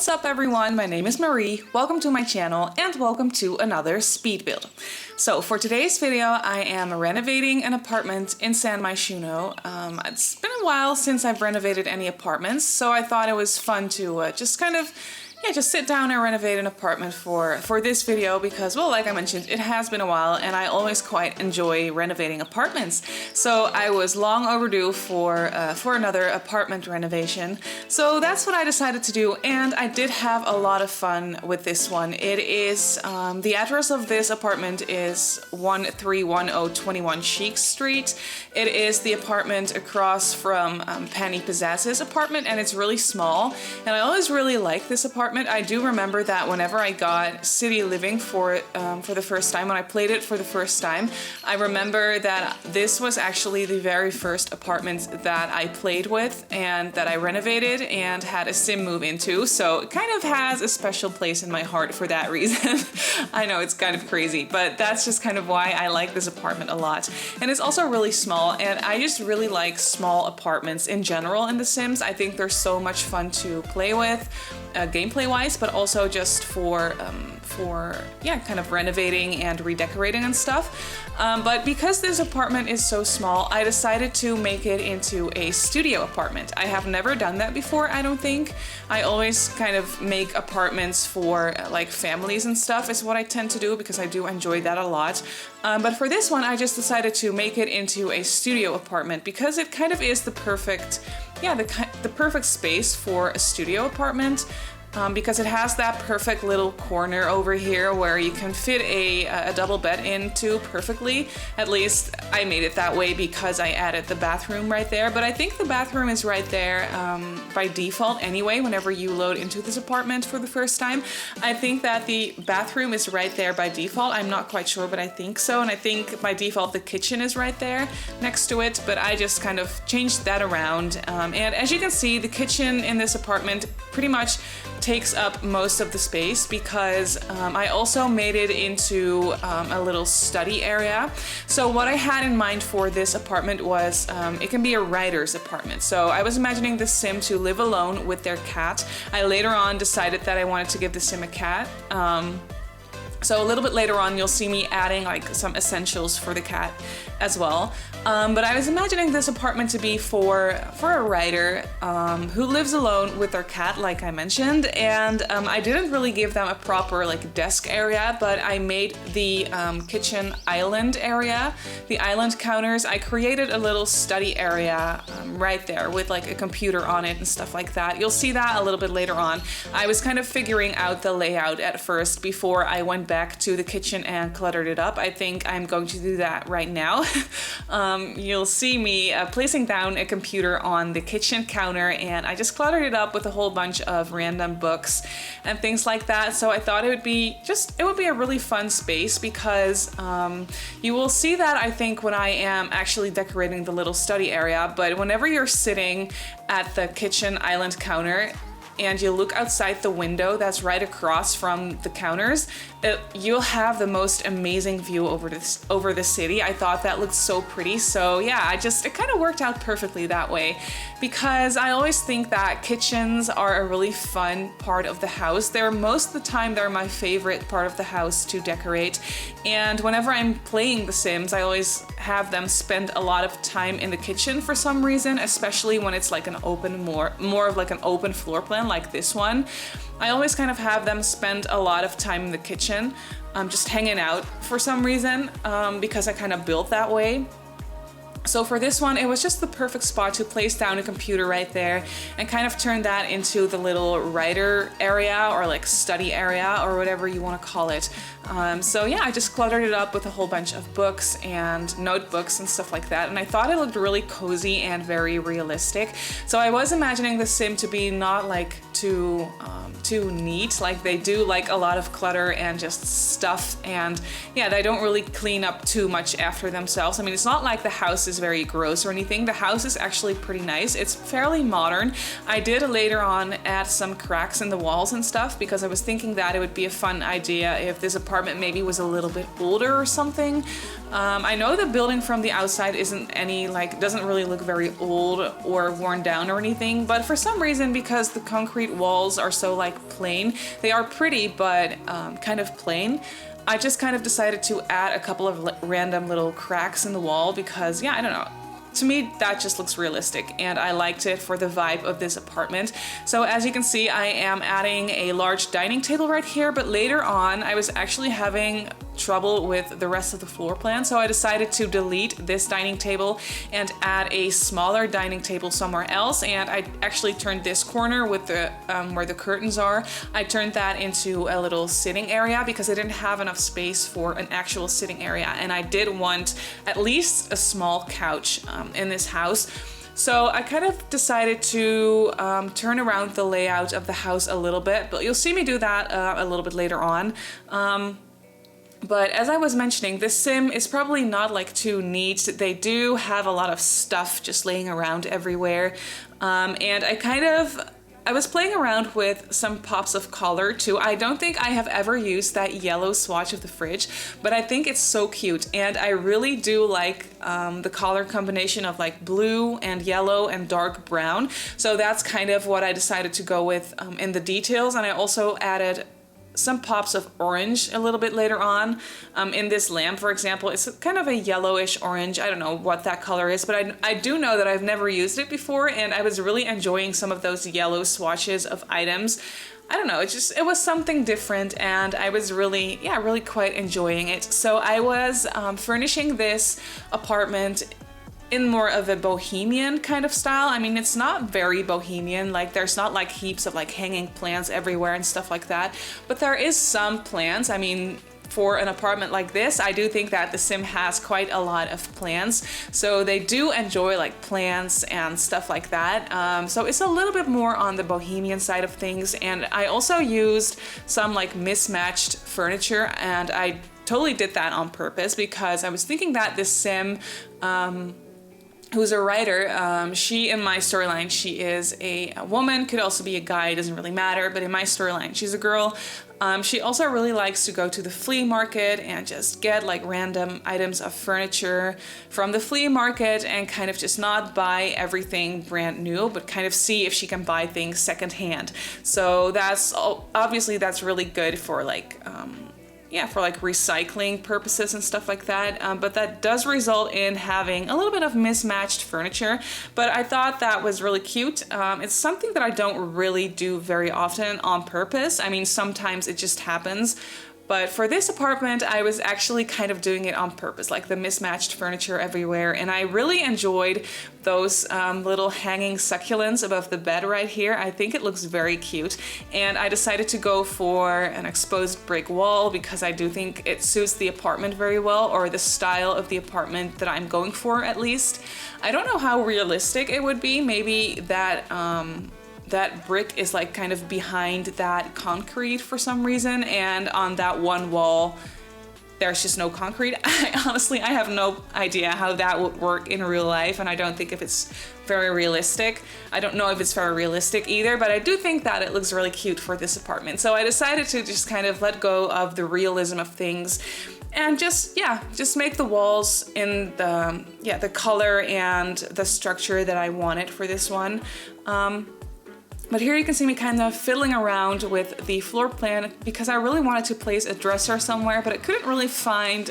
What's up everyone, my name is Marie, welcome to my channel and welcome to another speed build. So for today's video I am renovating an apartment in San Myshuno. It's been a while since I've renovated any apartments, so I thought it was fun to just sit down and renovate an apartment for this video because, well, like I mentioned, it has been a while and I always quite enjoy renovating apartments. So I was long overdue for another apartment renovation. So that's what I decided to do, and I did have a lot of fun with this one. It is, the address of this apartment is 131021 Chic Street. It is the apartment across from Penny Pizzaz's apartment, and it's really small, and I always really like this apartment. I do remember that whenever I got City Living for the first time, when I played it for the first time, I remember that this was actually the very first apartment that I played with and that I renovated and had a sim move into, so it kind of has a special place in my heart for that reason. I know it's kind of crazy, but that's just kind of why I like this apartment a lot. And it's also really small, and I just really like small apartments in general in The Sims. I think they're so much fun to play with, gameplay wise, but also just for kind of renovating and redecorating and stuff. But because this apartment is so small, I decided to make it into a studio apartment. I have never done that before, I don't think. I always kind of make apartments for like families and stuff is what I tend to do because I do enjoy that a lot. But for this one, I just decided to make it into a studio apartment because it kind of is the perfect, the perfect space for a studio apartment. Because it has that perfect little corner over here where you can fit a double bed into perfectly. At least I made it that way because I added the bathroom right there, but I think the bathroom is right there by default anyway whenever you load into this apartment for the first time. I think that the bathroom is right there by default. I'm not quite sure, but I think so, and I think by default the kitchen is right there next to it, but I just kind of changed that around. And as you can see, the kitchen in this apartment pretty much takes up most of the space because I also made it into a little study area. So what I had in mind for this apartment was it can be a writer's apartment. So I was imagining the sim to live alone with their cat. I later on decided that I wanted to give the sim a cat. So a little bit later on, you'll see me adding like some essentials for the cat as well. But I was imagining this apartment to be for a writer who lives alone with their cat, like I mentioned. And I didn't really give them a proper like desk area, but I made the kitchen island area, the island counters. I created a little study area right there with like a computer on it and stuff like that. You'll see that a little bit later on. I was kind of figuring out the layout at first before I went back to the kitchen and cluttered it up. I think I'm going to do that right now. You'll see me placing down a computer on the kitchen counter, and I just cluttered it up with a whole bunch of random books and things like that. So I thought it would be a really fun space because you will see that, I think, when I am actually decorating the little study area. But whenever you're sitting at the kitchen island counter and you look outside the window that's right across from the counters, you'll have the most amazing view over the city. I thought that looked so pretty, so yeah, it kind of worked out perfectly that way because I always think that kitchens are a really fun part of the house. Most of the time they're my favorite part of the house to decorate, and whenever I'm playing The Sims, I always have them spend a lot of time in the kitchen for some reason, especially when it's like an open, more of like an open floor plan like this one. I always kind of have them spend a lot of time in the kitchen, just hanging out for some reason, because I kind of built that way. So for this one, it was just the perfect spot to place down a computer right there and kind of turn that into the little writer area or like study area or whatever you want to call it. So yeah, I just cluttered it up with a whole bunch of books and notebooks and stuff like that, and I thought it looked really cozy and very realistic. So I was imagining the sim to be not like too neat, like they do like a lot of clutter and just stuff, and yeah, they don't really clean up too much after themselves. I mean, it's not like the house is is very gross or anything. The house is actually pretty nice. It's fairly modern. I did later on add some cracks in the walls and stuff because I was thinking that it would be a fun idea if this apartment maybe was a little bit older or something. I know the building from the outside isn't any, like, doesn't really look very old or worn down or anything, but for some reason, because the concrete walls are so like plain, they are pretty but kind of plain, I just kind of decided to add a couple of random little cracks in the wall because, yeah, I don't know. To me, that just looks realistic, and I liked it for the vibe of this apartment. So as you can see, I am adding a large dining table right here, but later on, I was actually having trouble with the rest of the floor plan, so I decided to delete this dining table and add a smaller dining table somewhere else. And I actually turned this corner with the where the curtains are, I turned that into a little sitting area because I didn't have enough space for an actual sitting area, and I did want at least a small couch in this house. So I kind of decided to turn around the layout of the house a little bit, but you'll see me do that a little bit later on. But as I was mentioning, this sim is probably not like too neat. They do have a lot of stuff just laying around everywhere. And I was playing around with some pops of color too. I don't think I have ever used that yellow swatch of the fridge, but I think it's so cute. And I really do like the color combination of like blue and yellow and dark brown. So that's kind of what I decided to go with in the details. And I also added some pops of orange a little bit later on. In this lamp, for example, it's kind of a yellowish orange. I don't know what that color is, but I do know that I've never used it before, and I was really enjoying some of those yellow swatches of items. I don't know, it was something different, and I was really quite enjoying it. So I was furnishing this apartment in more of a bohemian kind of style. I mean, it's not very bohemian, like there's not like heaps of like hanging plants everywhere and stuff like that, but there is some plants. I mean, for an apartment like this, I do think that the sim has quite a lot of plants, so they do enjoy like plants and stuff like that. So it's a little bit more on the bohemian side of things, and I also used some like mismatched furniture, and I totally did that on purpose because I was thinking that this sim who's a writer, she, in my storyline, she is a woman, could also be a guy, it doesn't really matter, but in my storyline, she's a girl. She also really likes to go to the flea market and just get like random items of furniture from the flea market and kind of just not buy everything brand new, but kind of see if she can buy things secondhand. So obviously that's really good for like, for like recycling purposes and stuff like that, but that does result in having a little bit of mismatched furniture, but I thought that was really cute. It's something that I don't really do very often on purpose. I mean, sometimes it just happens, but for this apartment, I was actually kind of doing it on purpose, like the mismatched furniture everywhere, and I really enjoyed those little hanging succulents above the bed right here. I think it looks very cute, and I decided to go for an exposed brick wall because I do think it suits the apartment very well, or the style of the apartment that I'm going for at least. I don't know how realistic it would be. Maybe that that brick is like kind of behind that concrete for some reason, and on that one wall there's just no concrete. Honestly, I have no idea how that would work in real life, and I don't think if it's very realistic. I don't know if it's very realistic either, but I do think that it looks really cute for this apartment. So I decided to just kind of let go of the realism of things and just make the walls in the color and the structure that I wanted for this one. But here you can see me kind of fiddling around with the floor plan because I really wanted to place a dresser somewhere, but I couldn't really find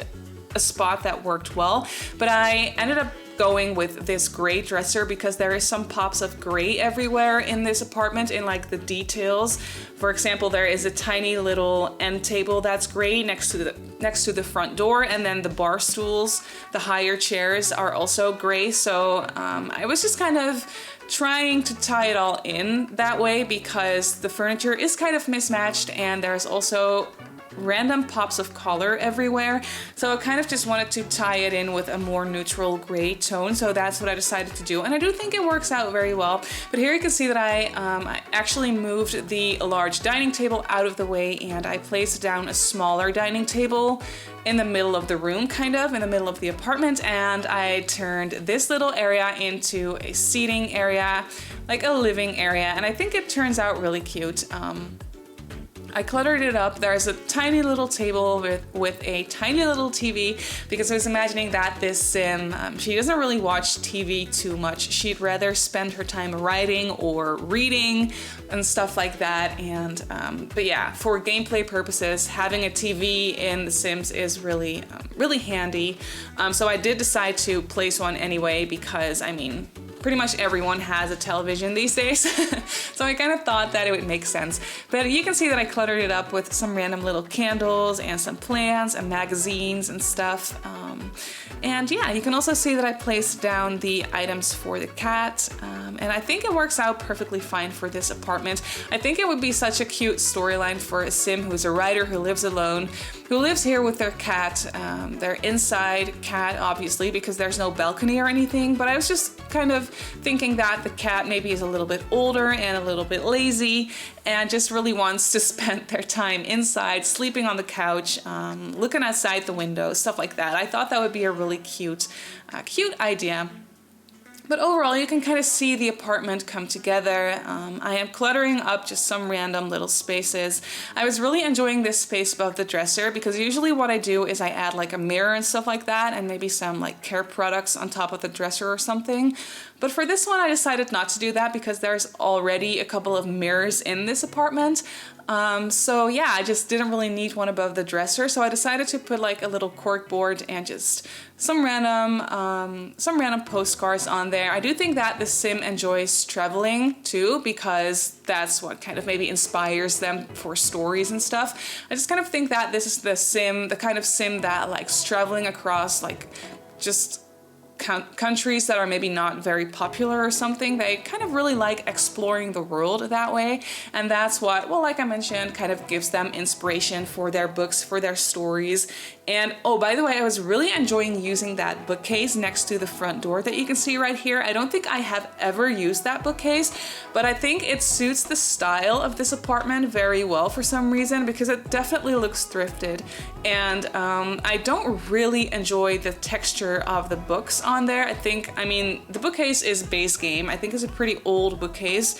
a spot that worked well. But I ended up going with this gray dresser because there is some pops of gray everywhere in this apartment in like the details. For example, there is a tiny little end table that's gray next to the front door, and then the bar stools, the higher chairs, are also gray. So I was just kind of trying to tie it all in that way because the furniture is kind of mismatched, and there's also random pops of color everywhere. So I kind of just wanted to tie it in with a more neutral gray tone. So that's what I decided to do. And I do think it works out very well. But here you can see that I actually moved the large dining table out of the way, and I placed down a smaller dining table in the middle of the room, kind of in the middle of the apartment, and I turned this little area into a seating area, like a living area, and I think it turns out really cute. I cluttered it up. There's a tiny little table with a tiny little TV, because I was imagining that this sim, she doesn't really watch TV too much. She'd rather spend her time writing or reading and stuff like that. And but yeah, for gameplay purposes, having a TV in The Sims is really, really handy. So I did decide to place one anyway, because I mean, pretty much everyone has a television these days. So I kind of thought that it would make sense. But you can see that I cluttered it up with some random little candles and some plants and magazines and stuff. And yeah, you can also see that I placed down the items for the cat. And I think it works out perfectly fine for this apartment. I think it would be such a cute storyline for a sim who's a writer who lives alone, who lives here with their cat. Their inside cat, obviously, because there's no balcony or anything. But I was just kind of thinking that the cat maybe is a little bit older and a little bit lazy and just really wants to spend their time inside, sleeping on the couch, looking outside the window, stuff like that. I thought that would be a really cute idea. But overall, you can kind of see the apartment come together. I am cluttering up just some random little spaces. I was really enjoying this space above the dresser, because usually what I do is I add like a mirror and stuff like that, and maybe some like care products on top of the dresser or something. But for this one, I decided not to do that because there's already a couple of mirrors in this apartment. So yeah, I just didn't really need one above the dresser, so I decided to put like a little cork board and just some random postcards on there. I do think that the sim enjoys traveling too, because that's what kind of maybe inspires them for stories and stuff. I just kind of think that this is the kind of sim that likes traveling across like just countries that are maybe not very popular or something. They kind of really like exploring the world that way, and that's what, well, like I mentioned, kind of gives them inspiration for their books, for their stories. And oh, by the way, I was really enjoying using that bookcase next to the front door that you can see right here. I don't think I have ever used that bookcase, but I think it suits the style of this apartment very well for some reason, because it definitely looks thrifted. And I don't really enjoy the texture of the books on there. I mean, the bookcase is base game. I think it's a pretty old bookcase.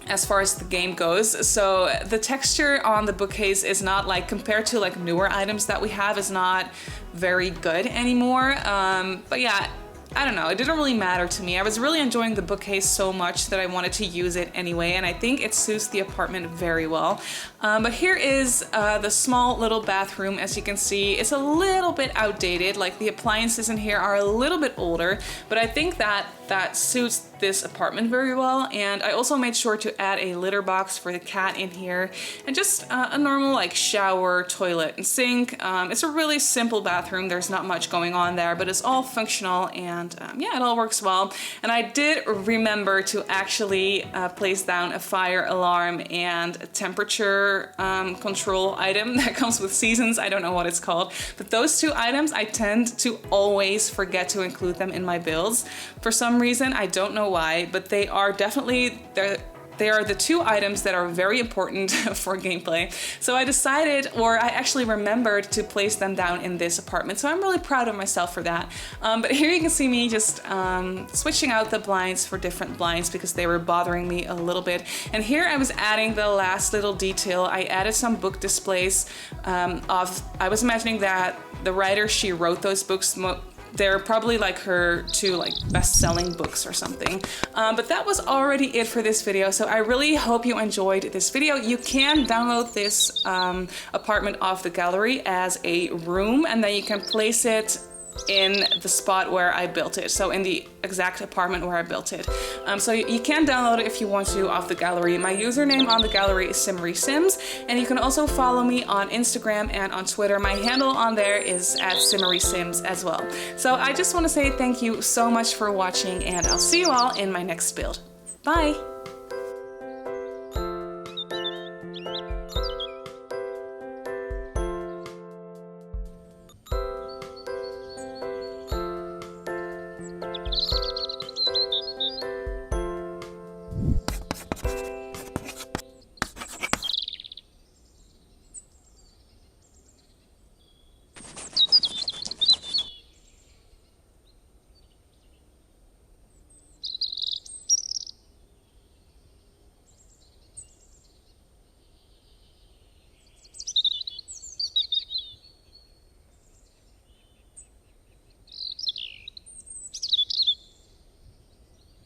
As far as the game goes. So the texture on the bookcase is not like, compared to like newer items that we have, is not very good anymore. But yeah, I don't know, it didn't really matter to me. I was really enjoying the bookcase so much that I wanted to use it anyway, and I think it suits the apartment very well. But here is the small little bathroom. As you can see, it's a little bit outdated, like the appliances in here are a little bit older, but I think that suits this apartment very well. And I also made sure to add a litter box for the cat in here, and just a normal like shower, toilet, and sink. It's a really simple bathroom. There's not much going on there, but it's all functional, and yeah, it all works well. And I did remember to actually place down a fire alarm and a temperature control item that comes with seasons. I don't know what it's called, but those two items, I tend to always forget to include them in my builds. For some reason, I don't know why, but they are definitely, they are the two items that are very important for gameplay. So I decided, or I actually remembered to place them down in this apartment. So I'm really proud of myself for that. But here you can see me just switching out the blinds for different blinds because they were bothering me a little bit. And here I was adding the last little detail. I added some book displays I was imagining that the writer, she wrote those books, they're probably like her two like best-selling books or something. But that was already it for this video. So I really hope you enjoyed this video. You can download this apartment off the gallery as a room, and then you can place it in the spot where I built it, so in the exact apartment where I built it. So you can download it if you want to off the gallery. My username on the gallery is Simmarysims, and you can also follow me on Instagram and on Twitter. My handle on there is @Simmarysims as well. So I just want to say thank you so much for watching, and I'll see you all in my next build. Bye!